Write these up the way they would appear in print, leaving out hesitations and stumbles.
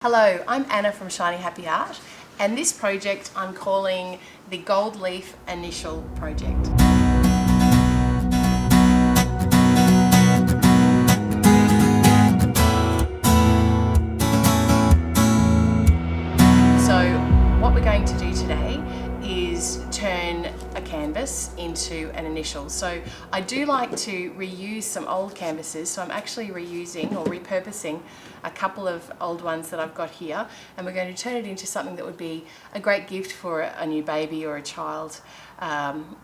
Hello, I'm Anna from Shiny Happy Art, and this project I'm calling the Gold Leaf Initial Project. So what we're going to do today is turn a canvas into an initial. So I do like to reuse some old canvases, so I'm actually reusing or repurposing a couple of old ones that I've got here, and we're going to turn it into something that would be a great gift for a new baby or a child,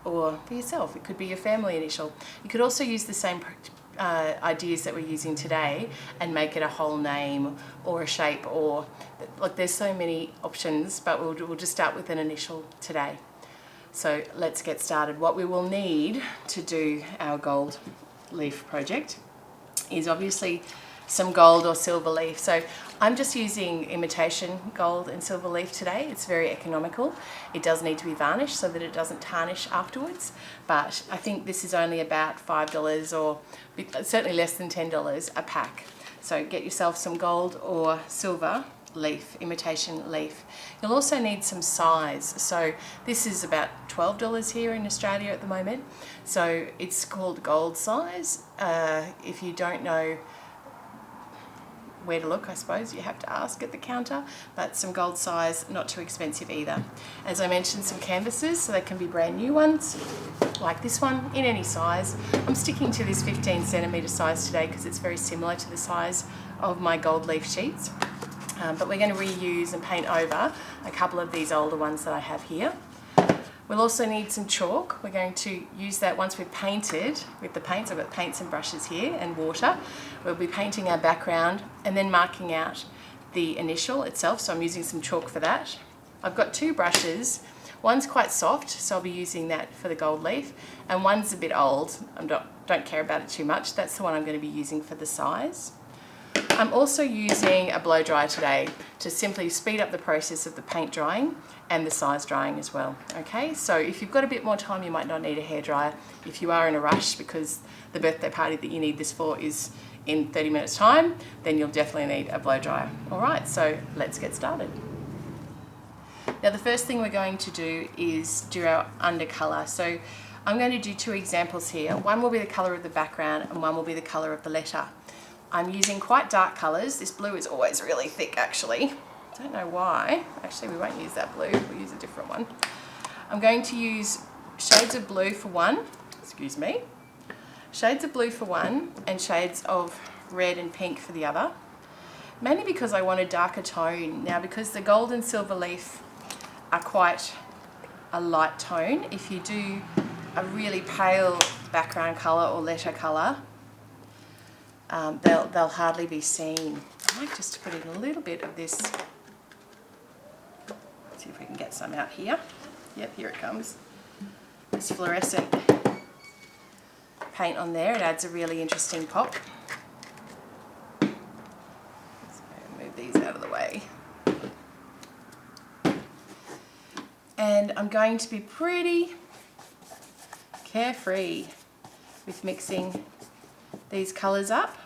or for yourself. It could be your family initial. You could also use the same ideas that we're using today and make it a whole name or a shape, or like there's so many options, but we'll just start with an initial today. So let's get started. What we will need to do our gold leaf project is obviously some gold or silver leaf. So I'm just using imitation gold and silver leaf today. It's very economical. It does need to be varnished so that it doesn't tarnish afterwards, but I think this is only about $5 or certainly less than $10 a pack. So get yourself some gold or silver leaf, imitation leaf. You'll also need some size. So this is about $12 here in Australia at the moment. So it's called gold size. If you don't know where to look, I suppose you have to ask at the counter, but some gold size, not too expensive either. As I mentioned, some canvases, so they can be brand new ones like this one in any size. I'm sticking to this 15cm size today because it's very similar to the size of my gold leaf sheets, but we're going to reuse and paint over a couple of these older ones that I have here. We'll also need some chalk. We're going to use that once we've painted with the paints. I've got paints and brushes here and water. We'll be painting our background and then marking out the initial itself. So I'm using some chalk for that. I've got two brushes. One's quite soft, so I'll be using that for the gold leaf. And one's a bit old. I don't care about it too much. That's the one I'm going to be using for the size. I'm also using a blow dryer today to simply speed up the process of the paint drying and the size drying as well. Okay, so if you've got a bit more time, you might not need a hairdryer. If you are in a rush because the birthday party that you need this for is in 30 minutes time, then you'll definitely need a blow dryer. All right, so let's get started. Now the first thing we're going to do is do our undercolour. So I'm going to do two examples here. One will be the colour of the background and one will be the colour of the letter. I'm using quite dark colours. This blue is always really thick actually. Don't know why. Actually, we won't use that blue. We'll use a different one. I'm going to use shades of blue for one. Excuse me. Shades of blue for one and shades of red and pink for the other. Mainly because I want a darker tone. Now, because the gold and silver leaf are quite a light tone, if you do a really pale background colour or letter colour, they'll hardly be seen. I like just to put in a little bit of this. Let's see if we can get some out here. Yep, here it comes. This fluorescent paint on there, it adds a really interesting pop. So move these out of the way. And I'm going to be pretty carefree with mixing these colours up.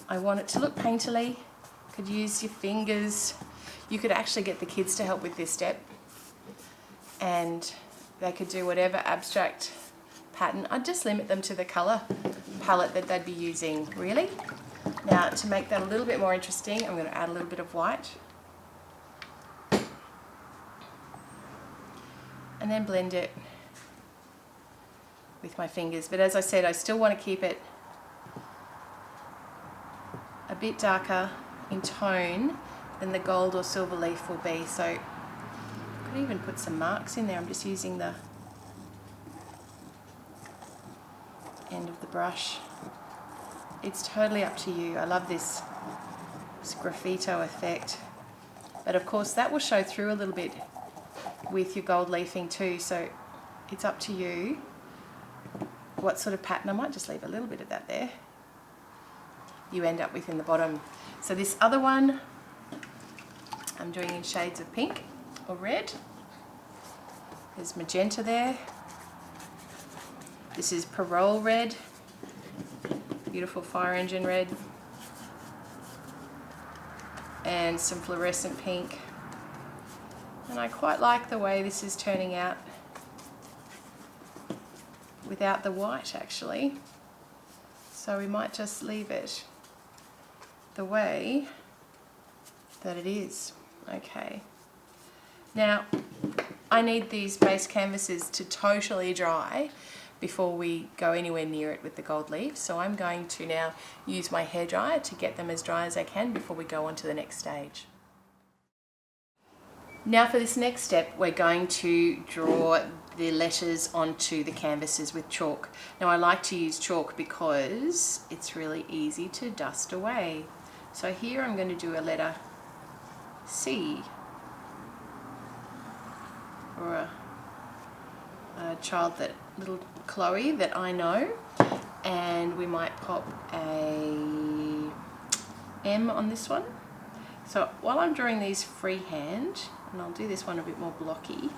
I want it to look painterly. You could use your fingers. You could actually get the kids to help with this step and they could do whatever abstract pattern. I'd just limit them to the colour palette that they'd be using, really. Now, to make that a little bit more interesting, I'm going to add a little bit of white and then blend it with my fingers. But as I said, I still want to keep it a bit darker in tone than the gold or silver leaf will be. So I could even put some marks in there. I'm just using the end of the brush. It's totally up to you. I love this graffito effect. But of course that will show through a little bit with your gold leafing too. So it's up to you what sort of pattern. I might just leave a little bit of that there. You end up with in the bottom. So this other one I'm doing in shades of pink or red. There's magenta there. This is Parole red. beautiful fire engine red and some fluorescent pink. And I quite like the way this is turning out without the white actually. So we might just leave it the way that it is. Okay. Now, I need these base canvases to totally dry before we go anywhere near it with the gold leaf. So I'm going to now use my hairdryer to get them as dry as I can before we go on to the next stage. Now for this next step, we're going to draw the letters onto the canvases with chalk. Now I like to use chalk because it's really easy to dust away. So here I'm going to do a letter C, or a child, that little Chloe that I know, and we might pop a M on this one. So while I'm drawing these freehand, and I'll do this one a bit more blocky,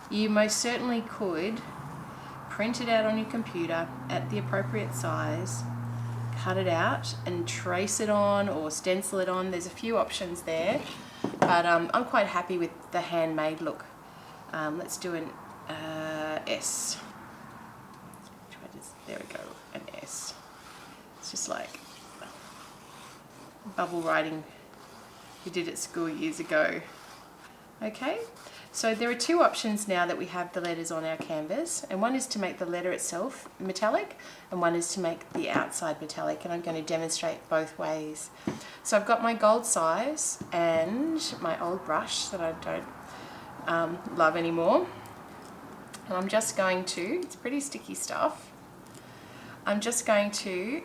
you most certainly could print it out on your computer at the appropriate size, cut it out and trace it on or stencil it on. There's a few options there, but I'm quite happy with the handmade look. Let's do an S. There we go, an S. It's just like bubble writing we did at school years ago. Okay, so there are two options now that we have the letters on our canvas, and one is to make the letter itself metallic and one is to make the outside metallic, and I'm going to demonstrate both ways. So I've got my gold size and my old brush that I don't love anymore, and I'm just going to, it's pretty sticky stuff, I'm just going to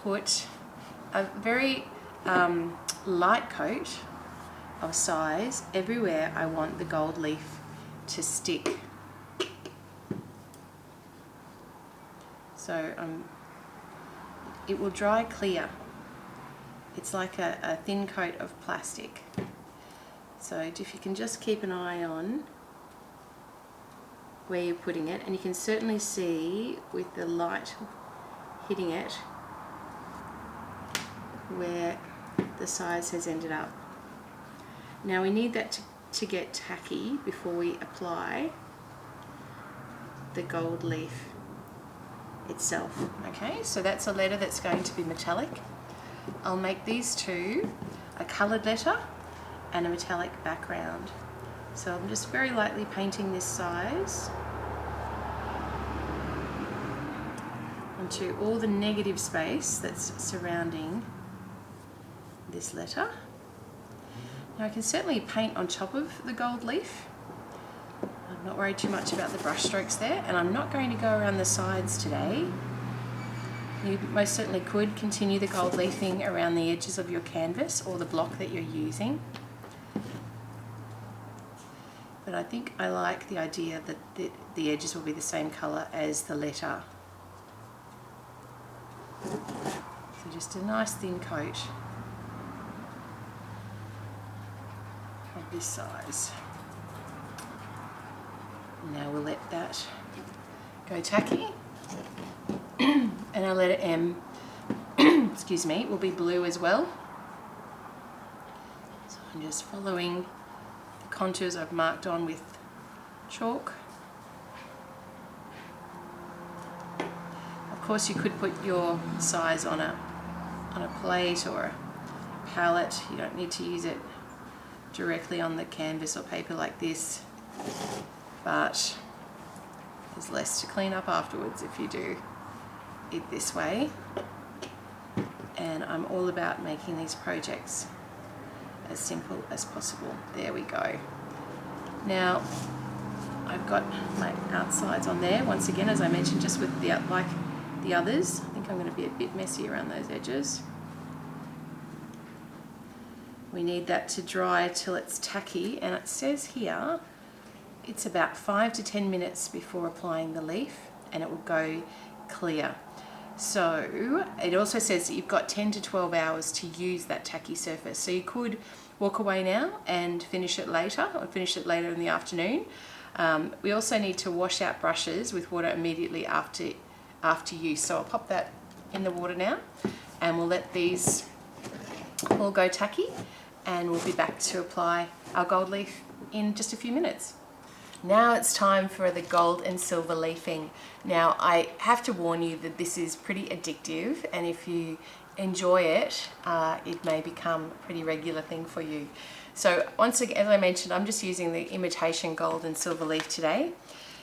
put a very light coat of size everywhere I want the gold leaf to stick. So it will dry clear. It's like a thin coat of plastic. So if you can just keep an eye on where you're putting it, and you can certainly see with the light hitting it where the size has ended up. Now we need that to get tacky before we apply the gold leaf itself. Okay, so that's a letter that's going to be metallic. I'll make these two a coloured letter and a metallic background. So I'm just very lightly painting this size onto all the negative space that's surrounding this letter. Now I can certainly paint on top of the gold leaf. I'm not worried too much about the brush strokes there, and I'm not going to go around the sides today. You most certainly could continue the gold leafing around the edges of your canvas or the block that you're using. But I think I like the idea that the edges will be the same colour as the letter. So just a nice thin coat of this size. Now we'll let that go tacky. And our letter M, excuse me, will be blue as well. So I'm just following the contours I've marked on with chalk. Of course you could put your size on a plate or a palette. You don't need to use it directly on the canvas or paper like this, but there's less to clean up afterwards if you do it this way. And I'm all about making these projects as simple as possible. There we go. Now I've got my outsides on there once again, as I mentioned, just with the like the others. I think I'm going to be a bit messy around those edges. We need that to dry till it's tacky, and it says here it's about 5 to 10 minutes before applying the leaf and it will go clear. So it also says that you've got 10 to 12 hours to use that tacky surface. So you could walk away now and finish it later, or finish it later in the afternoon. We also need to wash out brushes with water immediately after after use. So I'll pop that in the water now, and we'll let these all go tacky, and we'll be back to apply our gold leaf in just a few minutes. Now it's time for the gold and silver leafing. Now I have to warn you that this is pretty addictive, and if you enjoy it, it may become a pretty regular thing for you. So once again, as I mentioned, I'm just using the imitation gold and silver leaf today.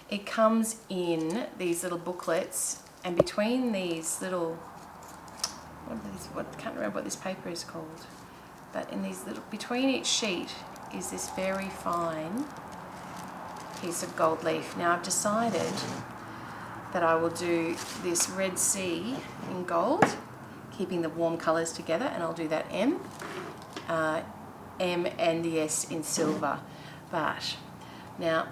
It comes in these little booklets, and between these little, I can't remember what this paper is called, but in these little, between each sheet is this very fine piece of gold leaf. Now I've decided that I will do this Red Sea in gold, keeping the warm colours together, and I'll do that M and the S in silver. But now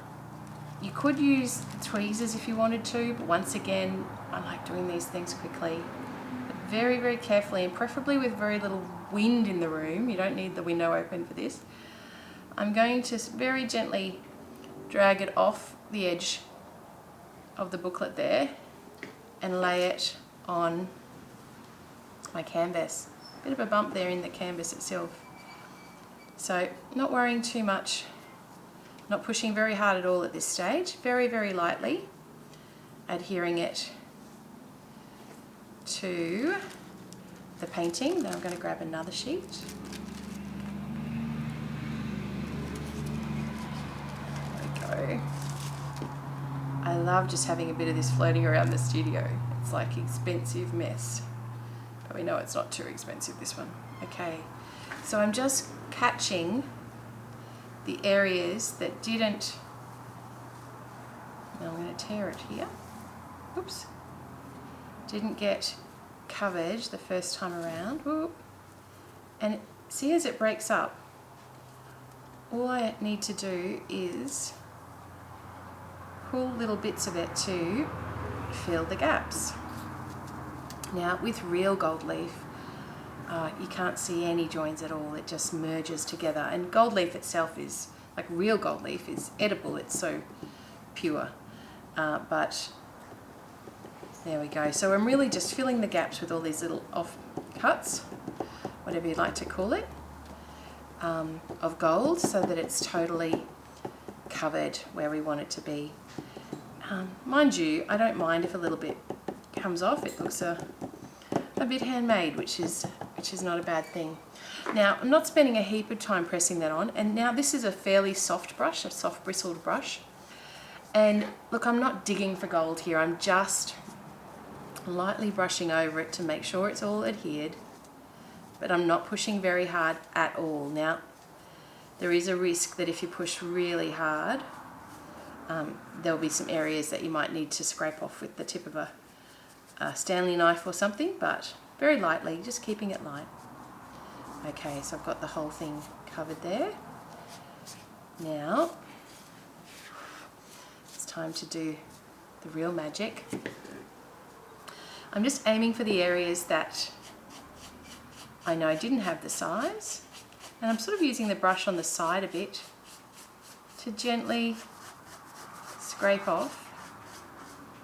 you could use tweezers if you wanted to, but once again, I like doing these things quickly, but very, very carefully, and preferably with very little wind in the room. You don't need the window open for this. I'm going to very gently drag it off the edge of the booklet there and lay it on my canvas. Bit of a bump there in the canvas itself. So not worrying too much, not pushing very hard at all at this stage, very, very lightly adhering it to the painting. Now I'm going to grab another sheet. There we go. I love just having a bit of this floating around the studio. It's like expensive mess, but we know it's not too expensive, this one. Okay, so I'm just catching the areas that didn't, now I'm going to tear it here, oops, didn't get covered the first time around. Whoop. And see, as it breaks up, all I need to do is pull little bits of it to fill the gaps. Now with real gold leaf, you can't see any joins at all, it just merges together, and gold leaf itself is, like real gold leaf, is edible, it's so pure. But there we go. So I'm really just filling the gaps with all these little offcuts, whatever you'd like to call it, of gold, so that it's totally covered where we want it to be. Mind you, I don't mind if a little bit comes off. It looks a bit handmade, which is not a bad thing. Now I'm not spending a heap of time pressing that on, and now this is a fairly soft brush, a soft bristled brush. And look, I'm not digging for gold here, I'm just lightly brushing over it to make sure it's all adhered, but I'm not pushing very hard at all. Now there is a risk that if you push really hard, there'll be some areas that you might need to scrape off with the tip of a Stanley knife or something, but very lightly, just keeping it light. Okay, so I've got the whole thing covered there. Now it's time to do the real magic. I'm just aiming for the areas that I know didn't have the size, and I'm sort of using the brush on the side a bit to gently scrape off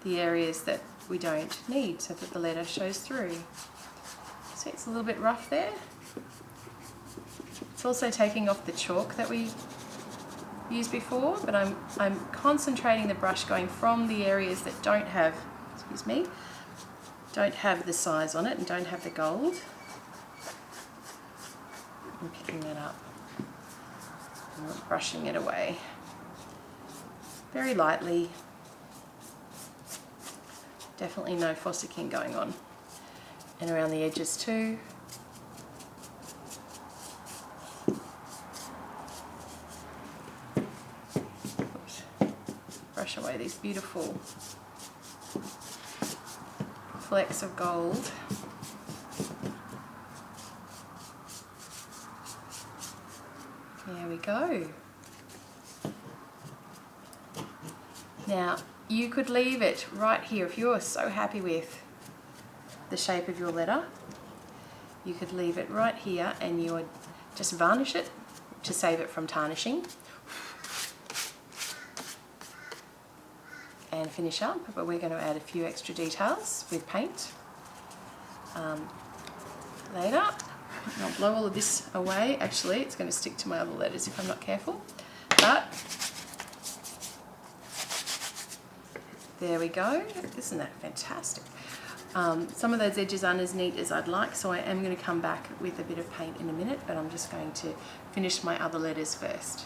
the areas that we don't need, so that the letter shows through. So it's a little bit rough there. It's also taking off the chalk that we used before, but I'm concentrating the brush going from the areas that don't have, don't have the size on it and don't have the gold. I'm picking that up and brushing it away very lightly. Definitely no fossicking going on, and around the edges too. Oops. Brush away these beautiful flecks of gold. There we go. Now you could leave it right here if you're so happy with the shape of your letter. You could leave it right here and you would just varnish it to save it from tarnishing. and finish up, but we're going to add a few extra details with paint later. I'll blow all of this away. Actually, it's going to stick to my other letters if I'm not careful. But there we go. Isn't that fantastic? Some of those edges aren't as neat as I'd like, so I am going to come back with a bit of paint in a minute, but I'm just going to finish my other letters first.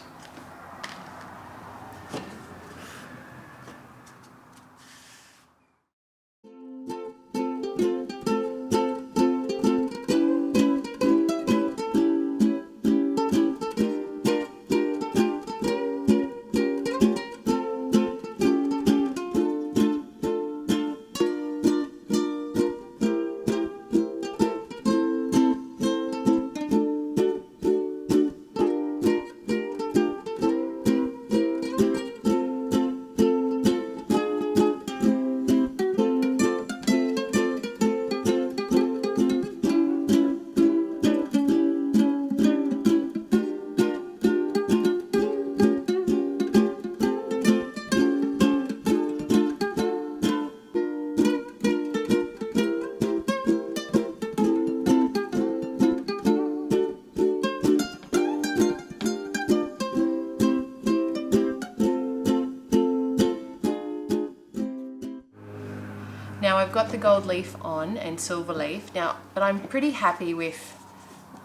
Now I've got the gold leaf on and silver leaf now, but I'm pretty happy with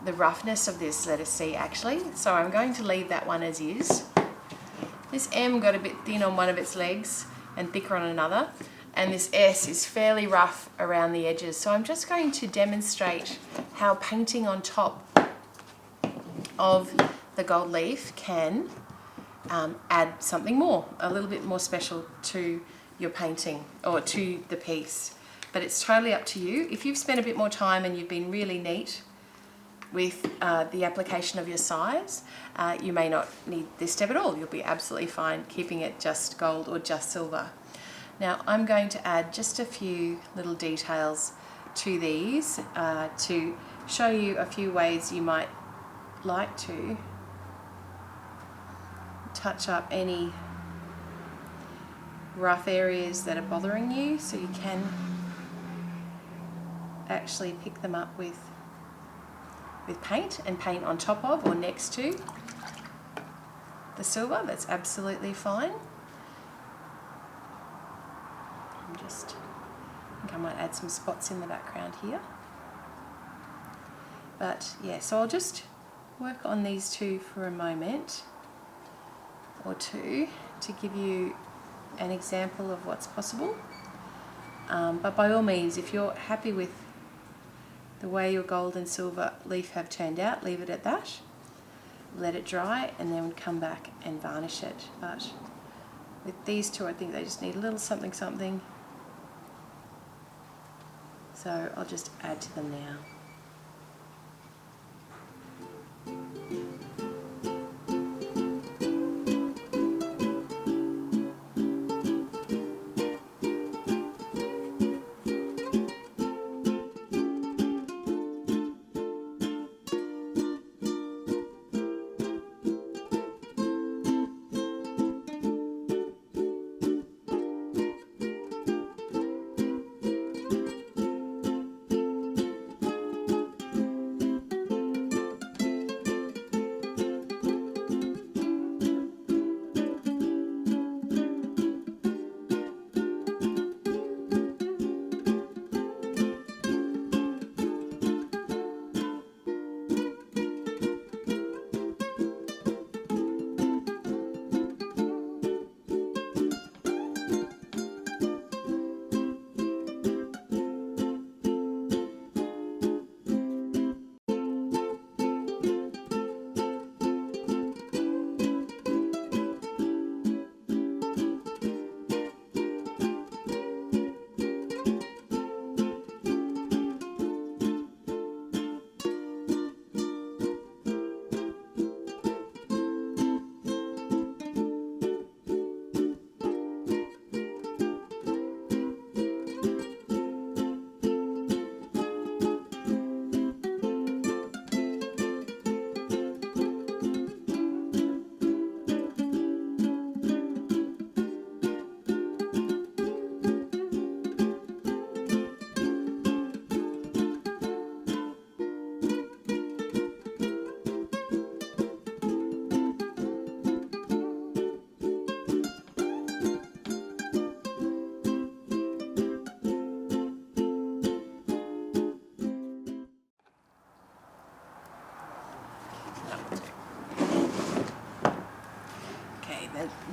the roughness of this letter C actually, so I'm going to leave that one as is. This M got a bit thin on one of its legs and thicker on another, and this S is fairly rough around the edges, so I'm just going to demonstrate how painting on top of the gold leaf can add something more, a little bit more special to your painting or to the piece, but it's totally up to you. If you've spent a bit more time and you've been really neat with the application of your size, you may not need this step at all. You'll be absolutely fine keeping it just gold or just silver. Now I'm going to add just a few little details to these to show you a few ways you might like to touch up any rough areas that are bothering you, so you can actually pick them up with paint and paint on top of or next to the silver. That's absolutely fine. I think I might add some spots in the background here, but yeah, so I'll just work on these two for a moment or two to give you an example of what's possible, but by all means, if you're happy with the way your gold and silver leaf have turned out, leave it at that, let it dry, and then come back and varnish it. But with these two, I think they just need a little something, so I'll just add to them now.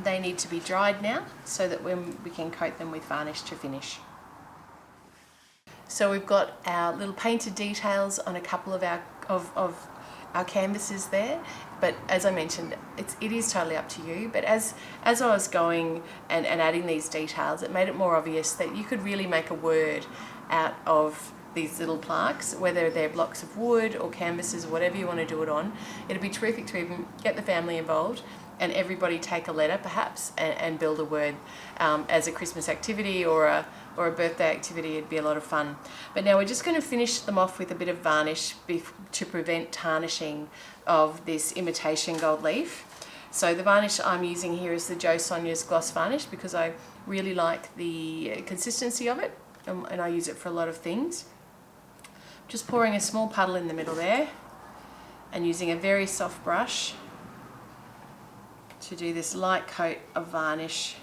they need to be dried now so that when we can coat them with varnish to finish. So we've got our little painted details on a couple of our canvases there, but as I mentioned, it is totally up to you. But as I was going and adding these details, it made it more obvious that you could really make a word out of these little plaques, whether they're blocks of wood or canvases, whatever you want to do it on. It'd be terrific to even get the family involved and everybody take a letter perhaps and build a word as a Christmas activity or a birthday activity. It'd be a lot of fun. But now we're just going to finish them off with a bit of varnish to prevent tarnishing of this imitation gold leaf. So the varnish I'm using here is the Jo Sonja's gloss varnish because I really like the consistency of it and I use it for a lot of things. Just pouring a small puddle in the middle there and using a very soft brush to do this light coat of varnish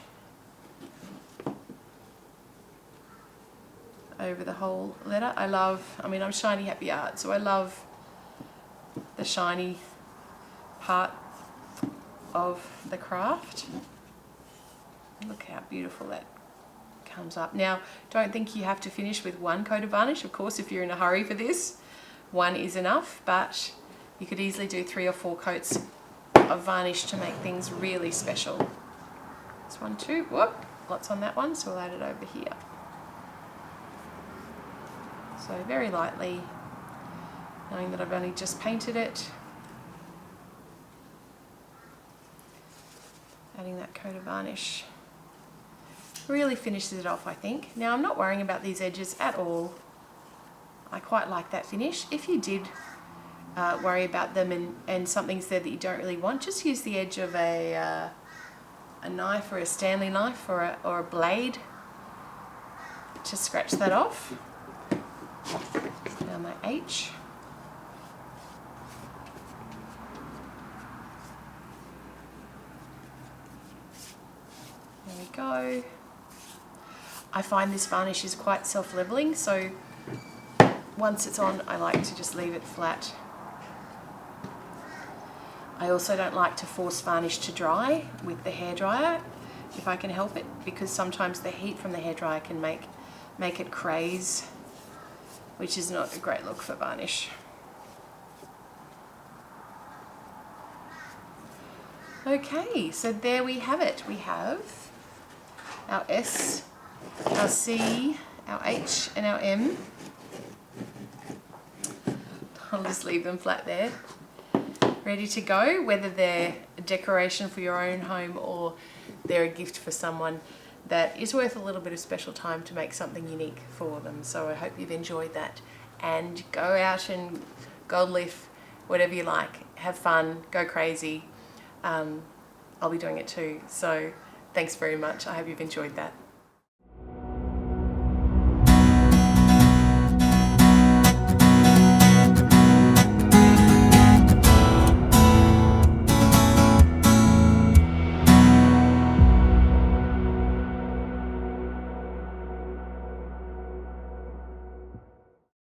over the whole letter. I'm shiny happy art, so I love the shiny part of the craft. Look how beautiful that comes up. Now, don't think you have to finish with one coat of varnish. Of course, if you're in a hurry for this, one is enough, but you could easily do 3 or 4 coats of varnish to make things really special. This one too, whoop, lots on that one, so we'll add it over here. So very lightly, knowing that I've only just painted it. Adding that coat of varnish really finishes it off, I think. Now I'm not worrying about these edges at all. I quite like that finish. If you did worry about them and something's there that you don't really want, just use the edge of a knife or a Stanley knife or a blade to scratch that off. Now my H. There we go. I find this varnish is quite self-leveling, so once it's on, I like to just leave it flat. I also don't like to force varnish to dry with the hairdryer if I can help it, because sometimes the heat from the hairdryer can make it craze, which is not a great look for varnish. Okay, so there we have it. We have our S, our C, our H and our M. I'll just leave them flat there, ready to go, whether they're a decoration for your own home or they're a gift for someone that is worth a little bit of special time to make something unique for them. So I hope you've enjoyed that, and go out and gold leaf whatever you like, have fun, go crazy. I'll be doing it too, so thanks very much. I hope you've enjoyed that.